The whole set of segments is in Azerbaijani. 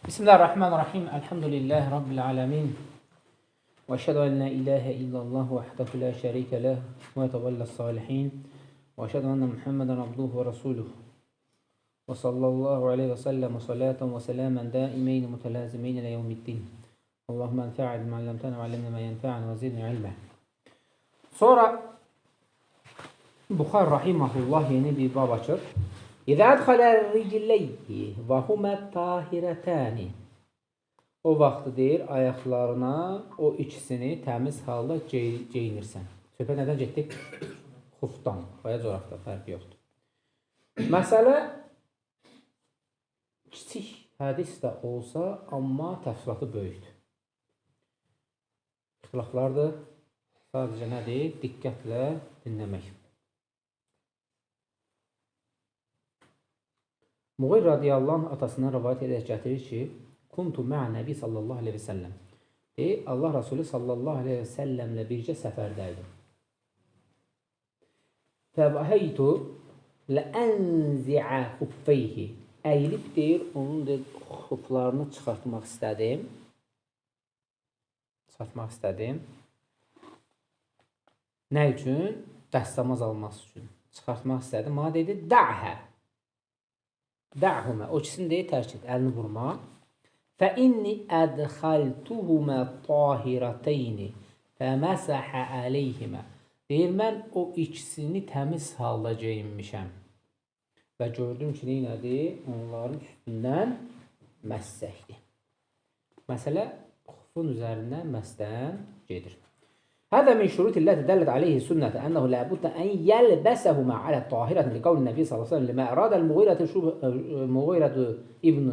Bismillahirrahmanirrahim. Elhamdülillahi Rabbil alemin. Ve eşhedü en la ilahe illallah vahdehu la şerike leh ve yetevelles salihin. Ve eşhedü enne Muhammeden abduhu ve resuluhu. Ve sallallahu aleyhi ve sellem ve salaten ve selamen daimeyn mutelazimeyn ile yevmiddin. Allahümme enfe'a ilmi allemtena ve allemne ma yenfe'an ve zidni ilme. Sonra Buxar rahimahullah yeni bir bab açır. İzâ edxaler ricleyhi ve hume tahirətəni. O vaxtı deyir, ayaqlarına o ikisini təmiz halda geyinirsən. Söhbət nədən getdik? Xufdan, və ya coraqda, fərqi yoxdur. Məsələ kiçik hədis də olsa, amma təfsilatı böyükdür. İxtilaflardır, sadəcə nədir? Diqqətlə dinləmək. Muğir radiyallahu anh atasından rivayət edək gətirir ki, Kuntu mə'ə nəbi sallallahu aleyhi və səlləm. Allah Rasulü sallallahu aleyhi və səlləmlə bircə səfərdəydim. Fəbəhəytu ləənzi'ə xuffeyhi. Əyilib deyir, onun xuflarını çıxartmaq istədim. Nə üçün? Dəstəmaz alması üçün. Çıxartmaq istədim. Mənə dedi, də'hə. Də'humə. O ikisini deyir, tərk et, əlini vurma. فَإِنِّي أَدْخَلْتُهُمَا طَاهِرَتَيْنِ فَمَسَحَ عَلَيْهِمَا. Deyir, mən o ikisini təmiz halda geyinmişəm. Və gördüm ki, neynədir? Onların üstündən məssəkdir. Məsələ, xufun üzərindən məsdən gedir. Hədə min şurutilləti dəllət aleyhi sünnətə ənəhu ləbuddə ən yəlbəsəhumə alə tahirətin liqavli nəbi sallallahu aleyhi ve sellem limə əradəl Muğirətü ibn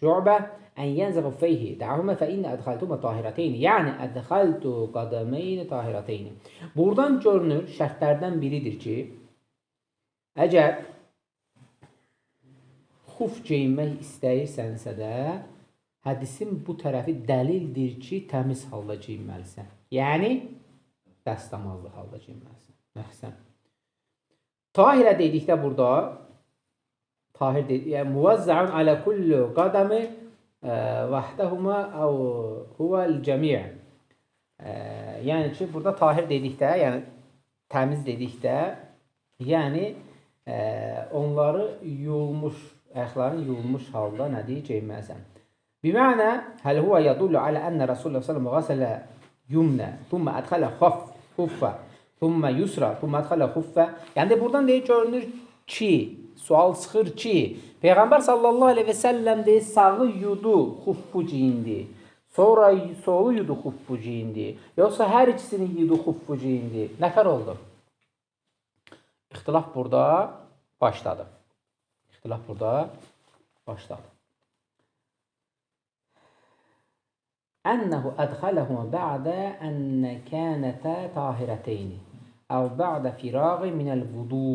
Şu'bə ən yənzəqu feyhi də'ahumə fə innə ədxaltumə tahirəteyni. Yəni, ədxaltu qadəmeyni tahirəteyni. Buradan görünür, şərtlərdən biridir ki, əgər xuf geyinmək istəyirsənsə də, hədisin bu tərəfi dəlildir ki, təmiz halda geyinməlisən. Yəni, dəstəmazlı halda geyinməlisən. Məhsən. Tahirə dedikdə burada, tahir dedik, yəni, muvazzəun alə kullu qadəmi vahdəhumə əv huvəl cəmiyə. Yəni ki, burada tahir dedikdə, yəni təmiz dedikdə, yəni onları yuyulmuş, ayaqların yuyulmuş halda nədir? Geyinməlisən. Bimənə, həl huvə yadullu alə ənə Rasulullah sallallahu qasələ yumnə, thumma ədxələ xuffə, thumma yusra, thumma ədxələ xuffə. Yəni, buradan deyir, görünür ki, sual çıxır ki, Peyğəmbər sallallahu aleyhi və səlləm deyir, sağı yudu, xuffu giyindi. Sonra solu yudu, xuffu giyindi. Yoxsa hər ikisini yudu, xuffu giyindi. Nətər oldu? İxtilaf burada başladı. Ənəhu ədxələhumə bə'də ənə kənətə tahirəteyni əv bə'də firaqi minəl vudu.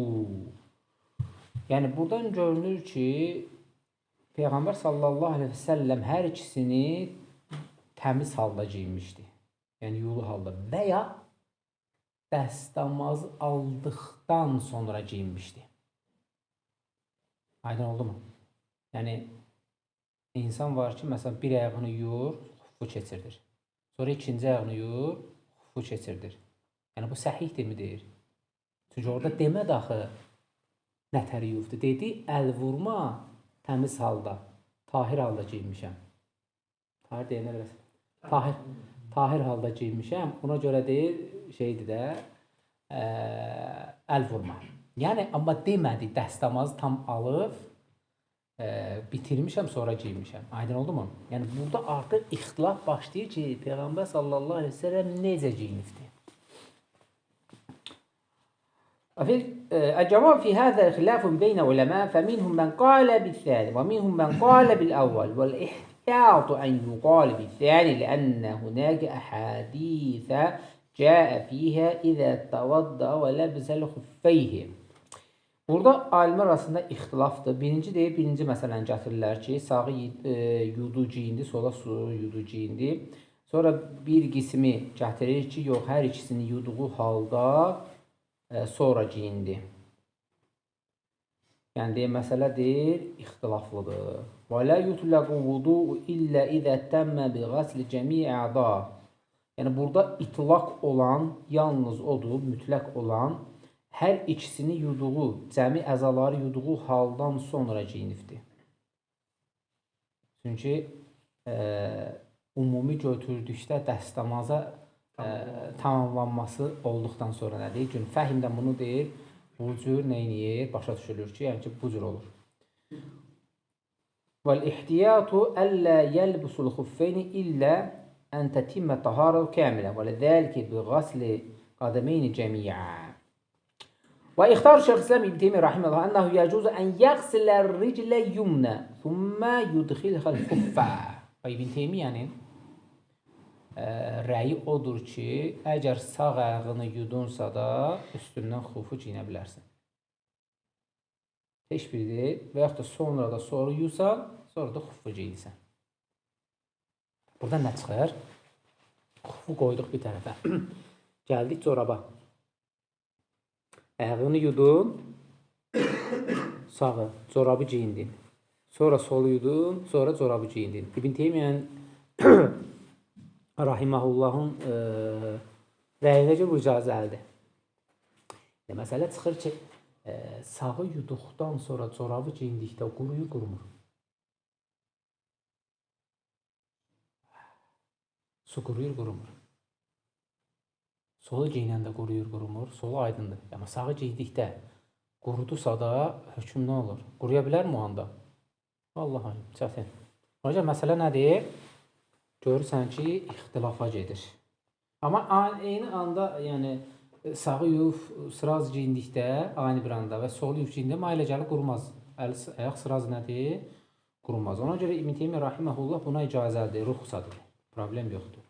Yəni, buradan görünür ki, Peyğəmbər sallallahu aleyhi və səlləm hər ikisini təmiz halda giyinmişdi. Yəni, yolu halda və ya dəstəmaz aldıqdan sonra giyinmişdi. Aydın oldu mu? Yəni, insan var ki, məsələn, bir ayağını yuyur, xufu keçirdir. Sonra ikinci ayağını yuyur, xufu keçirdir. Yəni, bu səhihdir mi deyir? Çünki orada deməd axı, nətəri yufdu. Dedi, əl vurma təmiz halda, tahir halda giyinmişəm. Tahir deyənə biraz. Tahir halda giyinmişəm. Ona görə deyir, şeydir də, əl vurma. Yəni, amma demədi, dəstəmazı tam alıb, bitirmişəm, sonra giyinmişəm. Aydın oldu mu? Yəni, burada artıq ixtilaf başlayır ki, Peyğəmbər sallallahu aleyhi ve sellem necə giyinibdir? الجواب في هذا خلاف بين علماء فمنهم من قال بالثاني ومنهم من قال بالأول والاحتياط أن يقال بالثاني لأن هناك أحاديث جاء فيها إذا توضأ ولبس الخفيه. Burada alimlər arasında ixtilafdır. Birinci məsələni gətirirlər ki, sağı yudu giyindi, sola yudu giyindi. Sonra bir qismi gətirir ki, yox, hər ikisini yuduğu halda sonra giyindi. Yəni deyir, məsələ deyir, ixtilaflıdır. Və la yutlaqu vudu illə izə təmmə bi ğasli cəmi əda. Yəni burada itlaq olan yalnız odur, mütləq olan hər ikisini yuduğu, cəmi əzaları yuduğu haldan sonra geyinibdir. Çünki ümumi götürdükdə dəstəmaza tamamlanması olduqdan sonra nədir? Çünki fəhmdən bunu deyir, bu cür neyniyir? Başa düşülür ki, yəni ki, bu cür olur. Vəl-ihtiyatu əllə yəlbusul xuffeyni illə ən tətimmə taharəl kəmilə və ləzəlikə bi qasli qadəmeyni cəmiyə. Və ixtar Şeyx İslam İbn Teymiyyə rahimehullah ənəhu yəcuzu ən yəğsilə riclə yumnə thumma yudxilhəl xuffə. Və İbn Teymiyyənin rəyi odur ki, əgər sağ ayağını yudunsa da üstündən xufu giyinə bilərsən. Heç biridir və yaxud da sonra da soru yusan, sonra da xufu giyinsən. Burada nə çıxır? Xufu qoyduq bir tərəfə. Gəldik coraba. Ayağını yudun, sağı, corabı giyindin. Sonra solu yudun, sonra corabı giyindin. İbn Teymiyyənin rahiməhullahın rəyinə görə bu icazəlidir. Məsələ çıxır ki, sağı yuduqdan sonra corabı geyindikdə quruyur, qurumur. Su quruyur, qurumur. Solu geyinəndə quruyur, qurumur. Solu aydındır. Amma sağı giydikdə qurudusa da hökm nə olur? Quruya bilər mi o anda? Vallahi çətin. Hocam, məsələ nədir? Görürsən ki, ixtilafa gedir. Amma eyni anda, yəni sağı yuyub sıraz geyindikdə, aynı bir anda və solu yuyub geyindikdə ailə gəlib qurumaz. Ayaq sıraz nədir? Qurumaz. Ona görə İbn Teymiyyə rahimehullah buna icazədir, ruxsadır. Problem yoxdur.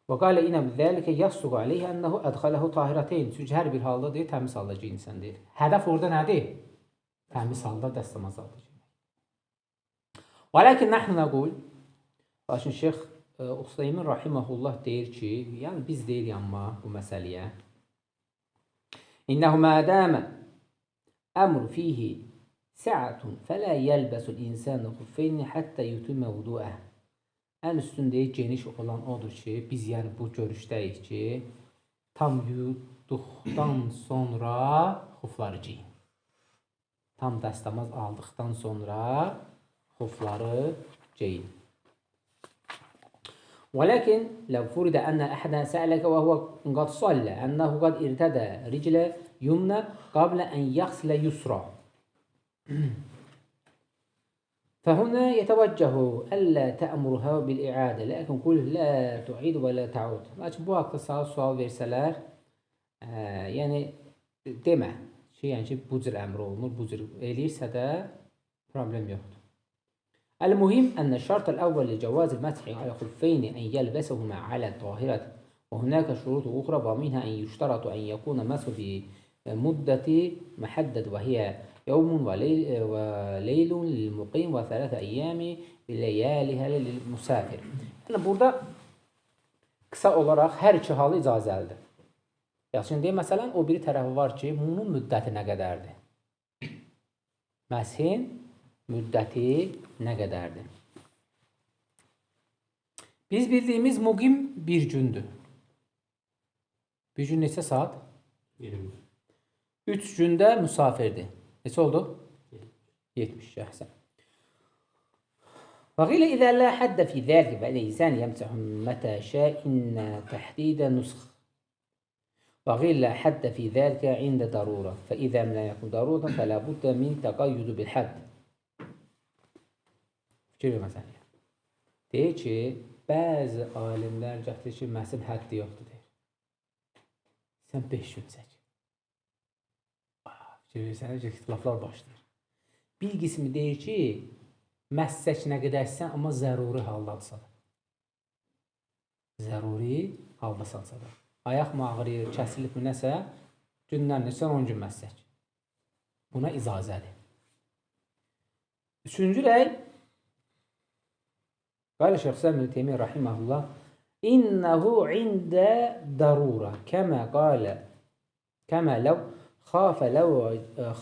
Və qalə inə bizəlikə yassuqu aleyhə ənəhu ədxələhu tahirəteyn. Çünki hər bir halda deyir, təmiz halda geyinsən deyir. Hədəf orada nədir? Təmiz halda dəstəmaz halda geyinmək. Və ləkin nəxn nəqul. Lakin Şeyx Useymin rahiməhullah deyir ki, yəni biz deyirik amma bu məsələyə. İnnəhu mədəmə əmr fihi sə'atun fələ yəlbəsul insanu xuffeyni həttə yutimə vudu'ə. Ən üstündə geniş olan odur ki, biz yəni bu görüşdəyik ki, tam yuduqdan sonra xufları giyin. Tam dəstəmaz aldıqdan sonra xufları giyin. ولكن لو فرض أن أحدا سألك وهو قد صلى أنه قد ارتدى رجل يمنى قبل أن يغسل يسرى فهنا يتوجه ألا تأمرها بالإعادة لكن قل لا تعيد ولا تعود. Lakin bu haqda sana sual versələr, yəni demə ki, yəni ki, bu cür əmr olunur, bu cür eləyirsə də problem yoxdur. المهم أن الشرط الأول لجواز المسح على الخفين أن يلبسهما على الطاهرة وهناك شروط أخرى ومنها أن يشترط أن يكون المسح بمدة محدد وهي يوم وليل للمقيم وثلاثة أيام بليالها للمسافر. Yəni burada qısa olaraq hər iki halı icazəlidir. Şimdi məsələn o biri tərəfi var ki, bunun müddəti nə qədərdir? Məshin müddəti nə qədərdir? Biz bildiyimiz muqim bir gündür. Bir gün neçə saat? 20. 3 gündə müsafirdir. Neçə oldu? 70 şəhsən. وقيل إذا لا حد في ذلك فالإنسان يمسح متى شاء إن تحديد نسخ. وقيل لا حد في ذلك عند ضرورة فإذا لم يكن ضرورة فلا بد من تقيد بالحد. Fikir məsələyə. Deyir ki, bəzi alimlər gətirir ki, məsin həddi yoxdur deyir. Sən 5 gün çək. Fikir versənə ki, ixtilaflar başlayır. Bir qismi deyir ki, məssək nə qədərsən, amma zəruri haldadırsa da. Zəruri haldadırsa da. Ayaq mı ağrıyır, kəsilib mi nəsə, gündən neçə 10 gün məssək. Buna icazədir. Üçüncü rəy, قال شيخ الإسلام ابن تيمية رحمه الله إنه عند ضرورة كما لو Xafə ləv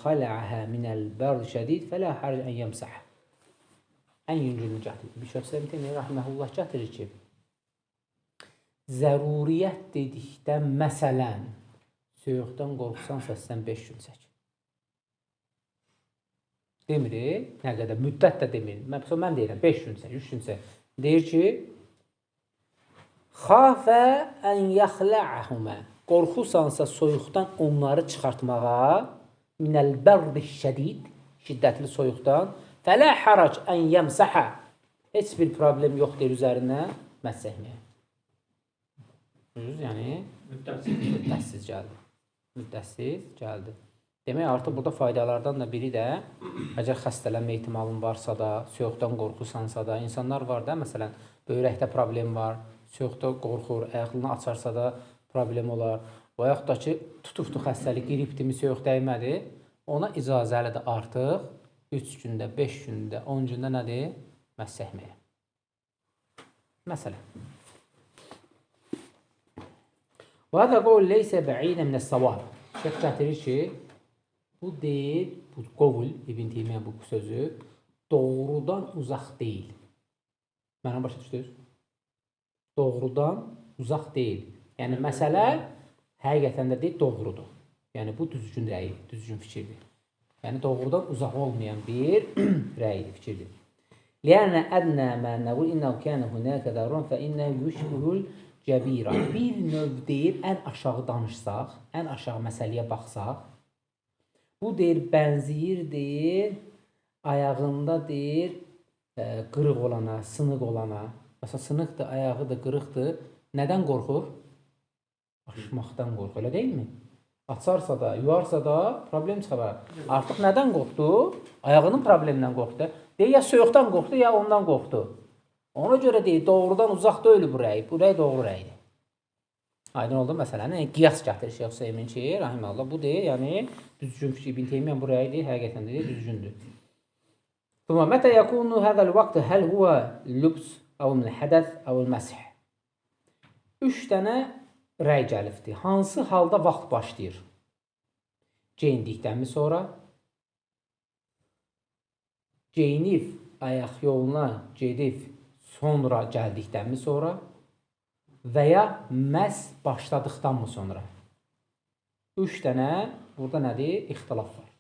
xala'əhə minəl bərd şədid fələ hərc ən yəmsəh. Ən yüngülünü gətirir. Bir şəxs Təymiyyə rəhməhullah gətirir ki, zəruriyyət dedikdə məsələn, soyuqdan qorxsansa sən 5 gün çək. Demir, nə qədər, müddət də demir. Mən deyirəm, 5 gün çək, 3 gün çək. Deyir ki, xafə ən yaxla'əhumə. Qorxursansa soyuqdan onları çıxartmağa, minəl bərdi şədid, şiddətli soyuqdan, fələ harac ən yəmsəhə. Heç bir problem yoxdur üzərinə məsəhməyə. Yəni, müddətsiz gəldi. Müddətsiz gəldi. Demək, artıq burada faydalardan da biri də, əgər xəstələnmə ehtimalın varsa da, soyuqdan qorxursansa da, insanlar var da, məsələn, böyrəkdə problem var, soyuqda qorxur, ayaqlını açarsa da problem olar, və yaxud da ki, tutubdu xəstəlik, qriptimi, soyuq dəymədi, ona icazəlidir artıq 3 gündə, 5 gündə, 10 gündə nədir? Məsəhməyə. Məsələn. Və hədə qovul leysə bə'idə minəs-savab. Şeyh gətirir ki, bu deyil, bu qovul, İbn Teymiyyə bu sözü, doğrudan uzaq deyil. Mənə başa düşdünüz? Doğrudan uzaq deyil. Yəni, məsələ həqiqətən də deyil, doğrudur. Yəni, bu düzgün rəyi, düzgün fikirdir. Yəni, doğrudan uzaq olmayan bir rəyidir, fikirdir. Liyənə ədnə mənəvul innəv kənə hünəkə dərun fə innə yüşbühül cəbira. Bir növ deyir, ən aşağı danışsaq, ən aşağı məsələyə baxsaq, bu deyir, bənziyir deyir, ayağında deyir, qırıq olana, sınıq olana. Məsələn, sınıqdır, ayağıdır, qırıqdır. Nədən qorxur? Aşmaqdan qorxur, elə deyilmi? Açarsa da, yuvarsa da problem çıxar. Artıq nədən qorxdu? Ayağının problemindən qorxdu. Deyir, ya soyuqdan qorxdu, ya ondan qorxdu. Ona görə deyir, doğrudan uzaq deyil bu rəy. Bu rəy doğru rəydir. Aydın oldu məsələn, qiyas gətirir Şeyx Hüseymin ki, rahiməhullah, bu deyir, yəni düzgün fikir, İbn Teymiyyə bu rəyi deyir, həqiqətən deyir, düzgündür. Thumma mətə yəkunu həzəl vaxt həl huvə lübs əvəl hədəth əvəl məsih. 3 dənə rəy gəlibdir. Hansı halda vaxt başlayır? Geyindikdənmi sonra? Geyinib ayaq yoluna gedib sonra gəldikdənmi sonra? Və ya məhz başladıqdanmı sonra? 3 dənə burada nədir? İxtilaf var.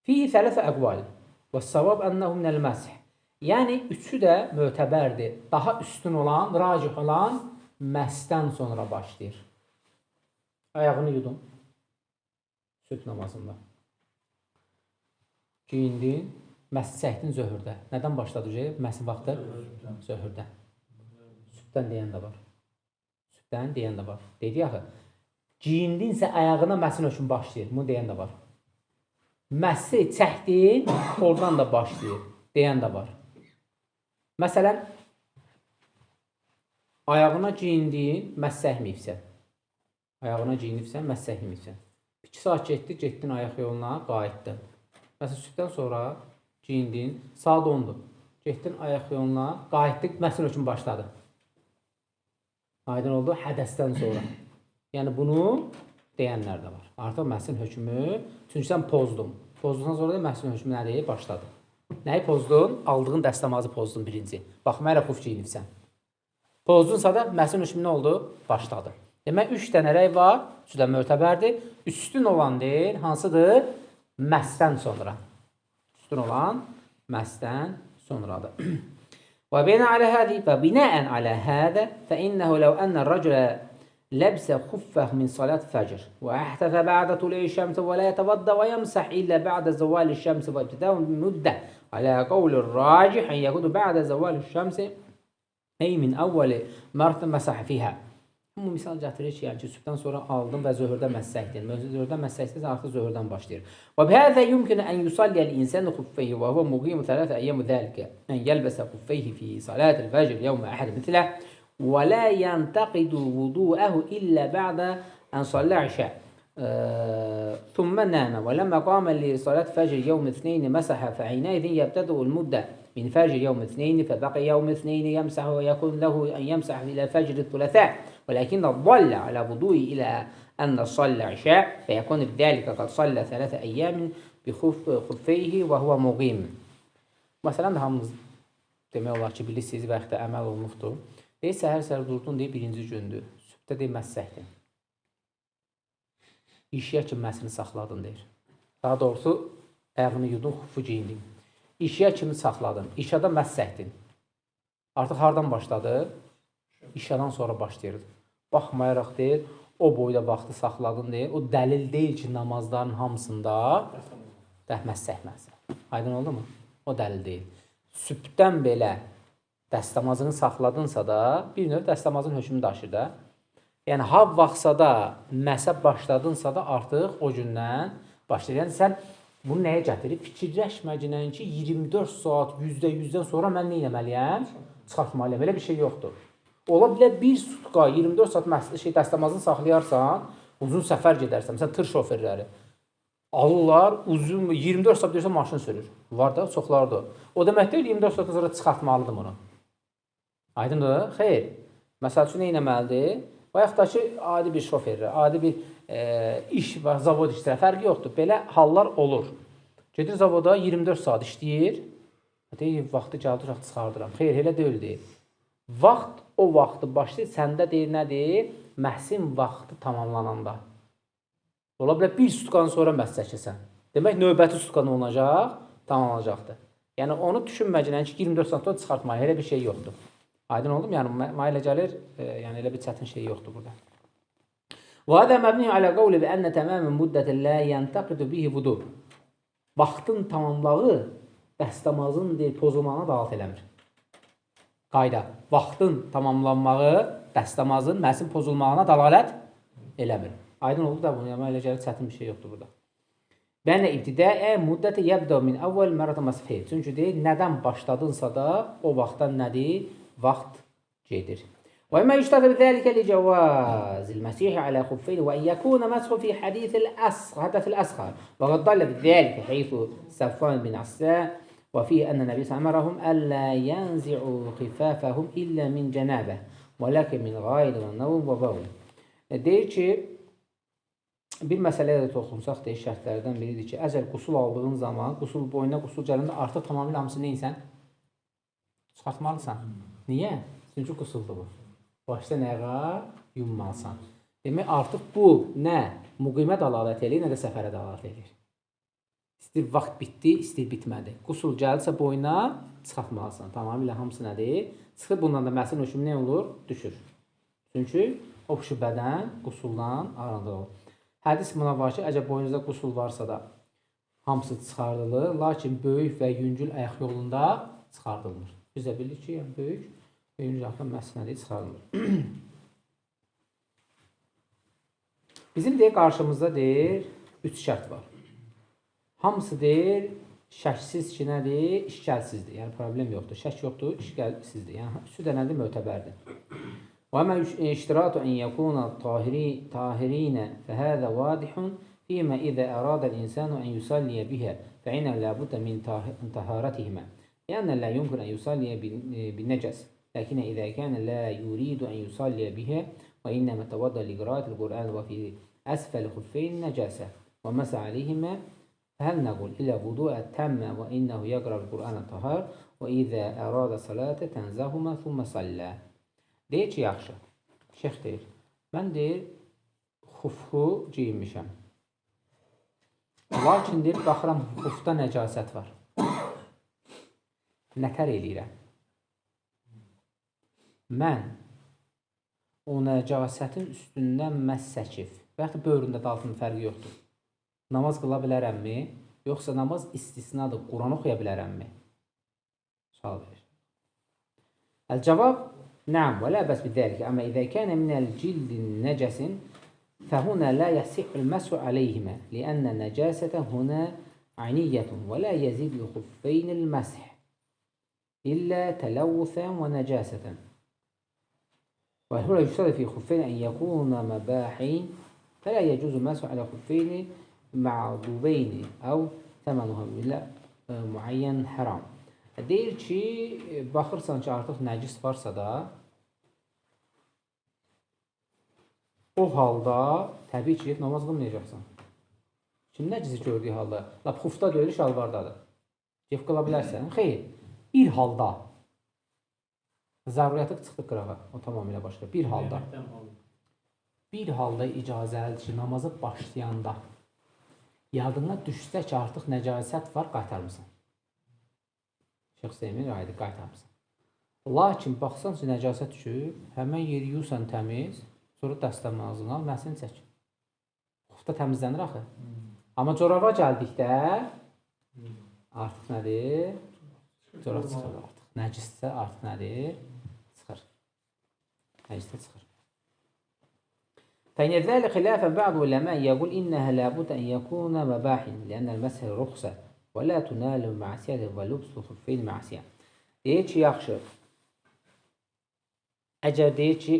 Fihi thələthə əqval və savab ənəhu minəl məsih. Yəni, üçü də mötəbərdir. Daha üstün olan, racih olan məhsdən sonra başlayır. Ayağını yudum. Sübh namazında. Giyindin. Məhs çəkdin zöhrdə. Nədən başladı? Məhs vaxtı? Zöhrdən. Sübhdən deyən də var. Sübhdən deyən də var. Dedi axı, giyindinsə ayağına məhsin hökmü başlayır. Bunu deyən də var. Məhsi çəkdin, oradan da başlayır. Deyən də var. Məsələn, ayağına giyindin, məhs çəkməyibsən. Ayağına giyinibsən, məhs çəkməyibsən. 2 saat getdin ayaq yoluna, qayıtdın. Məsələn, sübhdən sonra giyindin, saat 10-dur. Getdin ayaq yoluna, qayıtdın, məhsin hökmü başladı. Aydın oldu, hədəsdən sonra. Yəni, bunu deyənlər də var. Artıq məhsin hökmü, çünki sən pozdun. Pozdukdan sonra da məhsin hökmü nədir? Başladı. Nəyi pozdun? Aldığın dəstəmazı pozdun birinci. Bax, mənə puf giyinibsən. Pozdunsa da məhsin hökmü nə oldu? Başladı. Demək, 3 dənə rəy var, üçü də mötəbərdir. Üstün olan deyil, hansıdır? Məhsdən sonra. Üstün olan məhsdən sonradır. وبناء على هذا فإنه لو أن الرجل لبس خفه من صلاة الفجر وأحدث بعد طلوع الشمس ولا يتوضأ ويمسح إلا بعد زوال الشمس وابتداء مدة على قول الراجح أن يكون بعد زوال الشمس أي من أول مرة مسح فيها. Bu misal gətirir ki, yəni ki, sübhdən sonra aldın və zöhrdə məssəkdin. Zöhrdə məssəkdin, artıq zöhrdən başlayır. Və bihəzə yumkinu ən yusalliyəl insanu xuffeyhi və huvə muqimu thələthə əyyəmu zəlikə ən yəlbəsə xuffeyhi fi salatil fəcr yevmə əhəd mitlə və la yantaqidu vudu'əhu illə bə'də ən sallə işə. ثم نام ولما قام لصلاة فجر يوم الاثنين مسح فحينئذ يبتدأ المدة من فجر يوم الاثنين فبقي يوم الاثنين يمسح ويكون له أن يمسح إلى فجر الثلاثاء ولكن ضل على وضوء إلى أن صلى عشاء فيكون بذلك قد صلى 3 أيام بخفيه وهو مقيم. Məsələn, hamımız demək olar ki, bilirsiniz, bəxtə əməl olunubdur. Deyir, səhər durdun, deyir, birinci gündür. Sübhdə deyir, məssəkdir. İşiyə kimi məsini saxladın, deyir. Daha doğrusu, ayağını yudun, xufu geyindin. İşiyə kimi saxladın. İşada məssəkdin. Artıq hardan başladı? İşadan sonra başlayır. Baxmayaraq deyir, o boyda vaxtı saxladın, deyir. O dəlil deyil ki, namazların hamısında məssək. Aydın oldu mu? O dəlil deyil. Sübhdən belə dəstəmazını saxladınsa da, bir növ dəstəmazın hökmünü daşır da. Yəni, ha vaxtsa da məsə başladınsa da artıq o gündən başlayır. Yəni, sən bunu nəyə gətirir? Fikirləşməcənən ki, 24 saat %100-dən sonra mən nə etməliyəm? Çıxartmalıyım. Elə bir şey yoxdur. Ola bilər bir sutka 24 saat dəstəmazını saxlayarsan, uzun səfər gedərsən, məsələn, tır şoferləri. Alırlar, uzun 24 saat deyirsə maşın sürür. Var da, çoxları da. O demək deyil, 24 saatdan sonra çıxartmalıdır bunu. Aydındır? Xeyr. Məsəl üçün, nə etməlidir? Və yaxud da ki, adi bir şoferlər, adi bir iş var, zavod işləyir, fərqi yoxdur. Belə hallar olur. Gedir zavoda 24 saat işləyir, deyir, vaxtı gəldi, çıxardıram. Xeyr, elə deyil deyir. Vaxt o vaxtı başlayır, səndə deyir, nədir? Məhsin vaxtı tamamlananda. Ola bilər, bir sutkanın sonra məhs çəkəsən. Demək, növbəti sutkan olacaq, tamamlanacaqdır. Yəni, onu düşünməcənən ki, 24 saatda çıxartmayı, elə bir şey yoxdur. Aydın oldum? Yəni, mənə elə gəlir, yəni, elə bir çətin şey yoxdur burada. وَهَذَا مَبْنِيٌ عَلَى قَوْلِ بِأَنَّ تَمَامَ مُدَّةِ اللَّهِ يَنْتَقِدُ بِهِ وُضُوء. Vaxtın tamamlığı dəstəmazın pozulmağına dalat eləmir. Qayda. Vaxtın tamamlanmağı dəstəmazın məhsin pozulmağına dalalət eləmir. Aydın oldu da bunu, amma elə gəlir çətin bir şey yoxdur burada. Bənə ibtidaə müddəti yəbdə min əvvəl mərətə məsfəyə. Çünki deyir, nədən başladınsa da o vaxtdan nədir? Vaxt gedir. Və mə yüştədə bizəlikə li cəvazil məsih alə xuffeyni və yəkuna məsxu fi hədəfil əsxar. Və qad dallə bizəlikə heyfu Səffan bin Assə və fi ənə nəbi səmərəhum əllə yənzi'u xifafəhum illə min cənəbə və ləkin min qayl və nəvun və bəvun. Deyir ki, bir məsələyə də toxunsaq deyir, şərtlərdən biridir ki, əgər qusul aldığın zaman, boynuna qusul gələndə artıq tamamilə hamısı neysən? Çıxartmalısan. Niyə? Çünki qusuldur bu. Başda nəyə? Yummalısan. Demək, artıq bu nə müqimə dalalət eləyir, nə də səfərə dalalət eləyir. İstir vaxt bitdi, istir bitmədi. Qusul gəldisə boyuna çıxartmalısan. Tamamilə hamısı nədir? Çıxıb bundan da məhsin hökmü nə olur? Düşür. Çünki o şübədən, qusuldan aranda olur. Hədis buna var ki, əgər boynunuzda qusul varsa da hamısı çıxardılır, lakin böyük və yüngül ayaq yolunda çıxardılmır. Biz də bilirik ki, yəni böyük və yüngül ayaqdan məsələdir, çıxardılır. Bizim deyir, qarşımızda deyir, 3 şərt var. Hamısı deyir, şəksiz ki, nədir? İşgəlsizdir. Yəni, problem yoxdur. Şək yoxdur, işgəlsizdir. Yəni, üçü də nədir? Mötəbərdir. وَمَا اشْتِرَاطُ أَنْ يَكُونَ طَاهِرِينَ فَهَذَا وَاضِحٌ فِيمَا إِذَا أَرَادَ الْإِنسَانُ أَنْ يُصَلِّيَ بِهَا فَإِنَّهُ لَا بُدَّ مِنْ طَهَارَتِهِمَا لِأَنَّ لَا يُمْكِنُ أَنْ يُصَلِّيَ بِالنَّجَسِ لكن إذا كان لا يريد أن يصلي بها وإنما توضأ لقراءة القرآن وفي أسفل خفين نجاسة ومسح عليهما فهل نقول إلى وضوء تم وإنه يقرأ القرآن طهار وإذا أراد صلاة تنزهما ثم صلى. Deyir ki, yaxşı. Şeyx deyir, mən deyir, xufxu giyinmişəm. Lakin deyir, baxıram, xufda nəcasət var. Nətər eləyirəm? Mən o nəcasətin üstündən məhz çəkib və yaxud böyründə də altında fərqi yoxdur. Namaz qıla bilərəmmi? Yoxsa namaz istisnadır, Quran oxuya bilərəmmi? Sual verir. El-cavab نعم ولا بأس بذلك أما إذا كان من الجلد نجس فهنا لا يصح المسح عليهما لأن النجاسة هنا عينية ولا يزيد الخفين المسح إلا تلوثا ونجاسة وهنا يشترط في خفين أن يكون مباحين فلا يجوز المسح على خفين معضوبين أو ثمنها إلا معين حرام. Deyir ki, baxırsan ki, artıq nəcis varsa da, o halda təbii ki, namaz qılmayacaqsan. Kim nəcisi gördüyü halda, lap xufda deyil, şalvardadır. Keyf qıla bilərsən. Xeyr, bir halda. Zəruriyyatı çıxdı qırağa, o tamamilə başqa. Bir halda icazəlidir ki, namazı başlayanda yadına düşsə ki, artıq nəcasət var, qaytarmısan. Şeyx Hüseymin rayıdır, qaytarmısan. Lakin baxsan ki, nəcasət düşür, həmən yeri yuyursan təmiz, sonra dəstəmazını al, məsini çək. Xufda təmizlənir axı. Amma coraba gəldikdə artıq nədir? Corab çıxır artıq. Nəcissə artıq nədir? Çıxır. Nəcissə çıxır. فإن ذلك خلافا بعض العلماء يقول إنها لابد أن يكون مباحا لأن المسح رخصة ولا تنال معصية ولبس الخفين معصية. Deyir ki, yaxşı. Əgər deyir ki,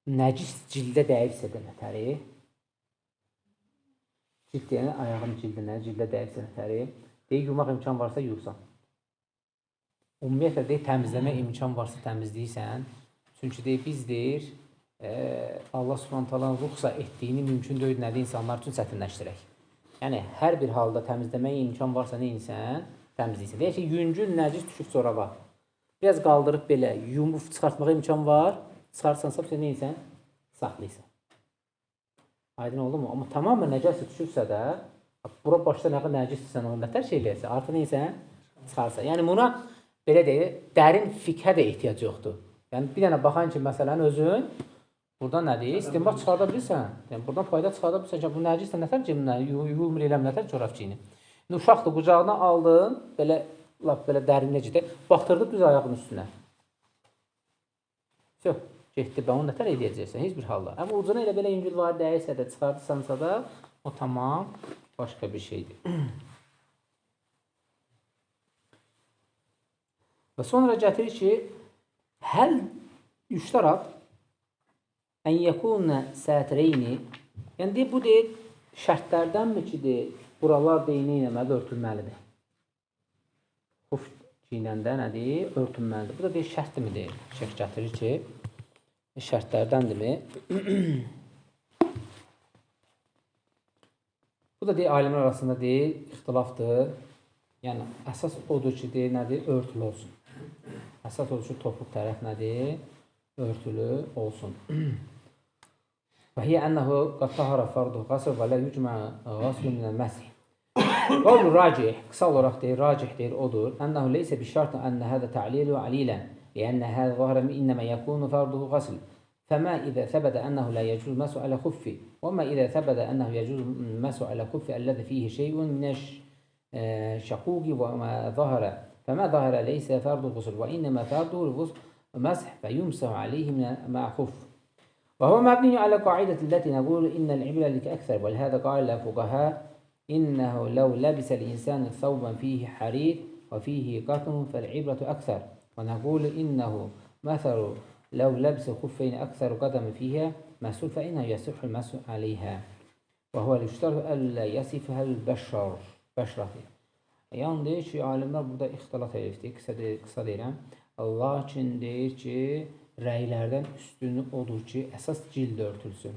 nəcis cildə dəyibsə də nətəri, cild yəni ayağın cildinə, cildə dəyibsə nətəri, deyir, yumaq imkan varsa yuyursan. Ümumiyyətlə deyir, təmizləmək imkan varsa təmizləyirsən. Çünki deyir, biz deyir, Allah Subhanahu ruxsa etdiyini mümkün deyil nədir insanlar üçün çətinləşdirək. Yəni, hər bir halda təmizləməyə imkan varsa neyinsən, təmizləyirsən. Deyək ki, yüngül nəcis düşüb coraba. Biraz qaldırıb belə, yumub çıxartmağa imkan var. Çıxarsansa, neyinsən, saxlayırsan. Aydın oldu mu? Amma tamamən nəcəsə düşürsə də, bura başda nə qədər nəcisdirsən, onu nətər şey eləyirsən, artıq neyinsən, çıxarsa. Yəni, buna belə deyir, dərin fiqhə də ehtiyac yoxdur. Yəni, bir dənə baxan ki, məsələn, özün buradan nədir? İstinbat çıxarda bilirsən. Yəni, buradan fayda çıxarda bilirsən ki, bu nəcisdə nətər cimdən, yuyulmur eləm, nətər corab çiyini. Uşaqdır, qucağına aldın, belə, lap belə dərinləcədə, baxdırdı düz ayağın üstünə. Yox, getdi, ben onu nətər edəcəksən, heç bir halda. Amma ucuna elə belə yüngül var dəyirsə də, çıxardırsansa da, o tamam başqa bir şeydir. Və sonra gətirir ki, həl yüştarat ən yəkunə sətireyni, yəni deyir, bu deyir, şərtlərdənmi ki, deyir, buralar deyini eləməli, örtülməlidir. Xuf giynəndə nədir? Örtülməlidir. Bu da deyir, şərtdirmi deyir. Şeyx gətirir ki, şərtlərdəndirmi? Bu da deyir, alimlər arasında deyir, ixtilafdır. Yəni, əsas odur ki, deyir, nədir? Örtülü olsun. Əsas odur ki, topuq tərəf nədir? Örtülü olsun. Və hiyə ənəhu qad tahara farduhu qasr və lə yücmə qasr minəl məsih. Qavlu racih, qısa olaraq deyir, racih deyir, odur. Ənəhu leysə bi şartın ənə hədə ta'lilu alilən. Ləənnə hədə zahirə innəmə yəkunu farduhu qasr. Fəmə idə səbədə ənəhu lə yəcuz məsu ələ xuffi. Və mə idə səbədə ənəhu yəcuz məsu ələ xuffi əllədə fihi şeyun minəş şəquqi və mə zahirə. Fəmə zahirə leysə farduhu qasr və innəmə farduhu مسح فيمسح عليه مع خف وهو مبني على قاعدة التي نقول إن العبرة لكأكثر ولهذا قال الفقهاء إنه لو لبس الإنسان ثوبا فيه حرير وفيه قطن فالعبرة أكثر ونقول إنه مثل لو لبس خفين أكثر قدم فيها مسؤول فإنه يصح المسح عليها وهو يشترط ألا يصفها البشر بشرة. Yəni deyir ki, alimlər burada ixtilaf edibdir, qısa deyirəm. Lakin deyir ki, rəylərdən üstünü odur ki, əsas cild örtülsün.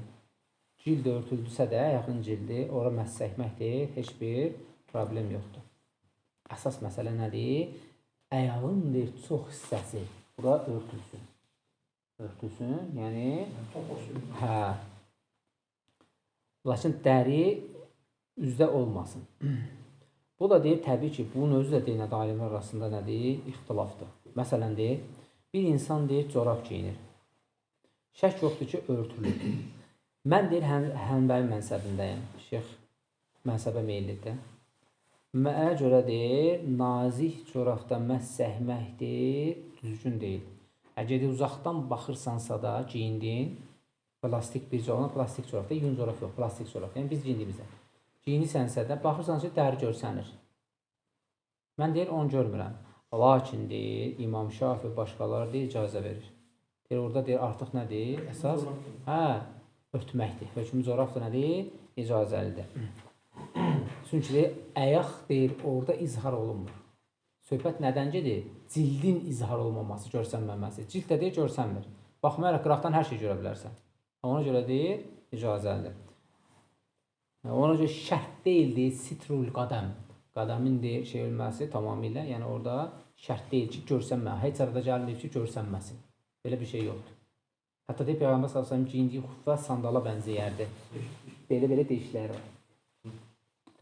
Cild örtüldüsə də, yaxın cildi, ora məhz çəkməkdir, heç bir problem yoxdur. Əsas məsələ nədir? Əyağın deyir, çox hissəsi bura örtülsün. Örtülsün, yəni... Hə. Lakin dəri üzdə olmasın. Bu da deyir, təbii ki, bunun özü də deyir, nədir, alimlər arasında nədir? İxtilafdır. Məsələn, deyir, bir insan deyir, corab giyinir. Şək yoxdur ki, örtülür. Mən deyir, Hənbəli mənsəbindəyim. Şeyx mənsəbə meyillidir. Mənə görə deyir, nazik corabdan məhz səhməkdir, düzgün deyil. Əgər uzaqdan baxırsansa da, giyindin, plastik bir corab, plastik corabda, yun corab yox, plastik corab. Yəni, biz giyindiyimizdə. Giyinirsənsə də, baxırsan ki, dəri görsənir. Mən deyir, onu görmürəm. Lakin deyir, İmam Şafi başqaları deyir, icazə verir. Deyir, orada deyir, artıq nədir? Əsas, hə, örtməkdir. Hökmü corabdır nədir? İcazəlidir. Çünki ayaq deyir, orada izhar olunmur. Söhbət nədən gedir? Cildin izhar olmaması, görsənməməsi. Cilddə deyir, görsənmir. Baxmayaraq qıraqdan hər şey görə bilərsən. Ona görə deyir, icazəlidir. Ona görə şərt deyildir, sitrul qadəm. Qədəmin deyir, şey ölməsi tamamilə, yəni orada şərt deyil ki, görsənmə. Heç arada gəlinir ki, görsənməsin. Belə bir şey yoxdur. Hətta deyib, Peyğəmbər s.ə.v giyindiyi xuffa sandala bənzəyərdi. Belə deyişlər var.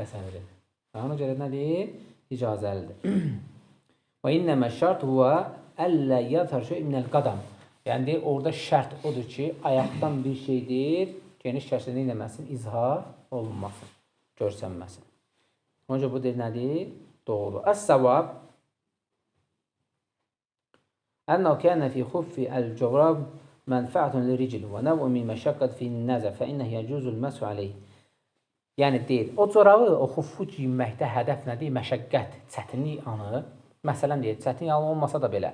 Təsəvvür edin. Ona görə nə deyir? İcazəlidir. Və innəmə şərt huvə əllə yəthər şey minəl qadam. Yəni deyir, orada şərt odur ki, ayaqdan bir şeydir, geniş şərsini eləməsin, izhar olunmasın, görsənməsin. Ona görə bu deyir, nədir? Doğrudur. Əs-səvab ənəu kənə fi xuffi əl-cəvrab mənfəətun li-ricl və nəv'u min məşəqqət fin-nəzə fə innə yəcuzul məs'u aleyh. Yəni deyir, o corabı, o xuffu giyinməkdə hədəf nədir? Məşəqqət, çətinlik anı. Məsələn deyir, çətinlik anı olmasa da belə,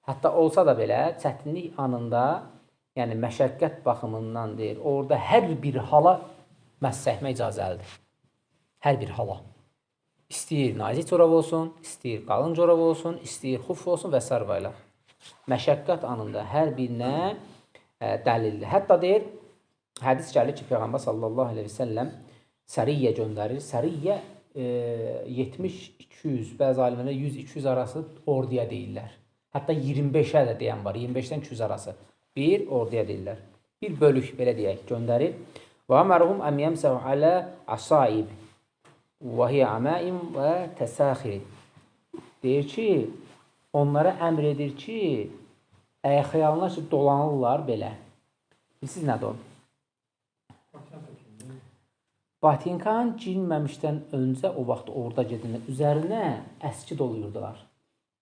hətta olsa da belə, çətinlik anında, yəni məşəqqət baxımından deyir, orada hər bir hala məssəhmə icazəlidir. Hər bir hala. İstəyir nazik corab olsun, istəyir qalın corab olsun, istəyir xuf olsun və s. Məşəqqət anında hər birinə dəlildir. Hətta deyir, hədis gəlir ki, Peyğəmbər sallallahu aleyhi və səlləm səriyyə göndərir. Səriyyə 70-200, bəzi alimlərə 100-200 arası orduya deyirlər. Hətta 25-ə də deyən var, 25-dən 200 arası. Bir orduya deyirlər. Bir bölük, belə deyək, göndərir. Və əmərhum əmiyəmsəv alə asaib və hiyə əməim və təsəxiri. Deyir ki, onlara əmr edir ki, xəyallar ki, dolanırlar belə. Siz nədir o? Batinkan giyinməmişdən öncə o vaxt orada gedəndə üzərinə əski doluyurdular.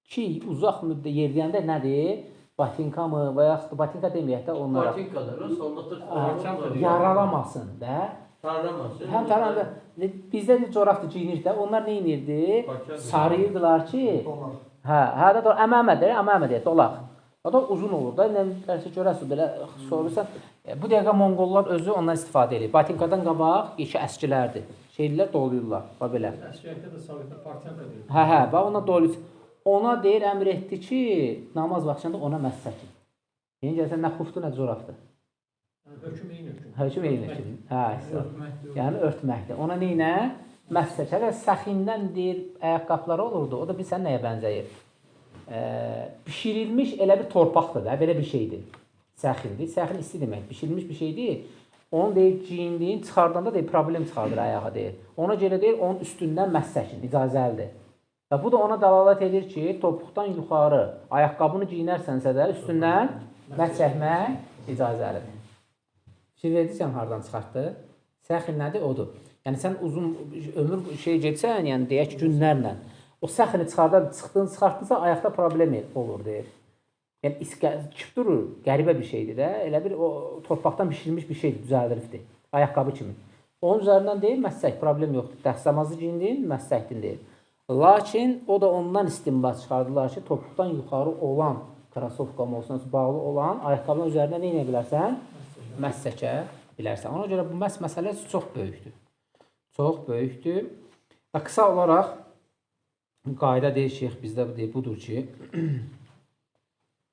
Ki, uzaq müddət yerləyəndə nədir? Batinka mı və yaxud batinka deməyək də onlara. Batinkadır, yaralamasın da. Tarlamasın. Həm tarlamasın. Bizdə də corabdır giyinir də. Onlar nə inirdi? Sarıyırdılar ki. Hə də əməmədir, dolaq. O da uzun olur da. Nəsə görəsən belə sorursan. Bu dəqiqə Monqollar özü ondan istifadə edir. Batinkadan qabaq yekə əskilərdir. Şeylər doluyurlar. Bax belə. Əskərdə də Sovetlər partiyanka deyir. Hə, bax ona doluyur. Ona deyir, əmr etdi ki, namaz vaxtında ona məhz çəkin. Yəni gəlsən nə xufdur, nə corabdır. Hökm eyni. Hə, yəni örtməkdir. Ona neynə? Məhz çəkər. Səxindən deyir, ayaqqabıları olurdu. O da bilsən nəyə bənzəyir? Bişirilmiş elə bir torpaqdır da, belə bir şeydir. Səxindir. Səxin isti demək. Bişirilmiş bir şeydir. Onu deyir, giyindiyin, çıxardanda deyir, problem çıxardır ayağa deyir. Ona görə deyir, onun üstündən məhz çəkin, icazəlidir. Və bu da ona dəlalət edir ki, topuqdan yuxarı ayaqqabını giyinərsənsə də üstündən məhz çəkmək icazəlidir. Fikir verdirsən, hardan çıxartdı? Səxin nədir? Odur. Yəni, sən uzun ömür getsən, yəni deyək ki, günlərlə, o səxini çıxartdınsa, ayaqda problem olur, deyir. Yəni, kip durur, qəribə bir şeydir də, elə bir torpaqdan bişirilmiş bir şeydir, düzəldilibdir, ayaqqabı kimi. Onun üzərindən deyir, məhz çək, problem yoxdur. Dəstəmazı giyindin, məhz çəkdin deyir. Lakin o da ondan istinbat çıxardılar ki, topuqdan yuxarı olan, krasovkam olsun, bağlı olan ayaqqabının üzərində nə edə bilərsən? Məhz çəkə bilərsən. Ona görə bu məsələ çox böyükdür. Çox böyükdür. Və qısa olaraq, qayda deyir şeyx bizdə budur ki,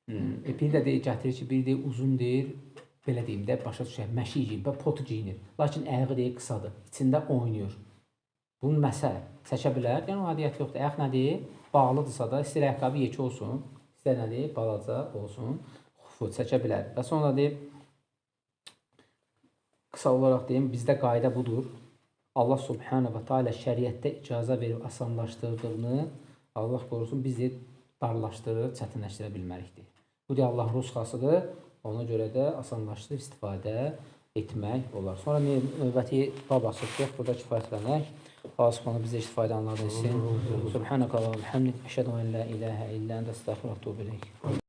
bir də deyir, gətirir ki, bir deyir, uzun deyir, belə deyim də, başa düşək, məşi giyinir və potu giyinir. Lakin ayağı deyir, qısadır, içində oynayır. Bunun məsələ çəkə bilər. Yəni, o adiyyət yoxdur. Ayaq nədir? Bağlıdırsa da, istər ayaqqabı yekə olsun, istər nədir? Balaca olsun, xufu çəkə bilər. Və sonra deyib, qısa olaraq deyim, bizdə qayda budur. Allah subhanə və teala şəriətdə icazə verib asanlaşdırdığını, Allah qorusun, bizi darlaşdırır, çətinləşdirə bilmərikdir. Bu deyil, Allah rusxasıdır. Ona görə də asanlaşdırıb istifadə etmək olar. Sonra növbəti bab açıq, burada kifayətlənək. Allah subhanahu bizə istifayda anladın etsin. Subhanəkə Allahum həmdik. Əşhədu ən la ilahə illə əndə əstəğfiruka və etûbü ileyk.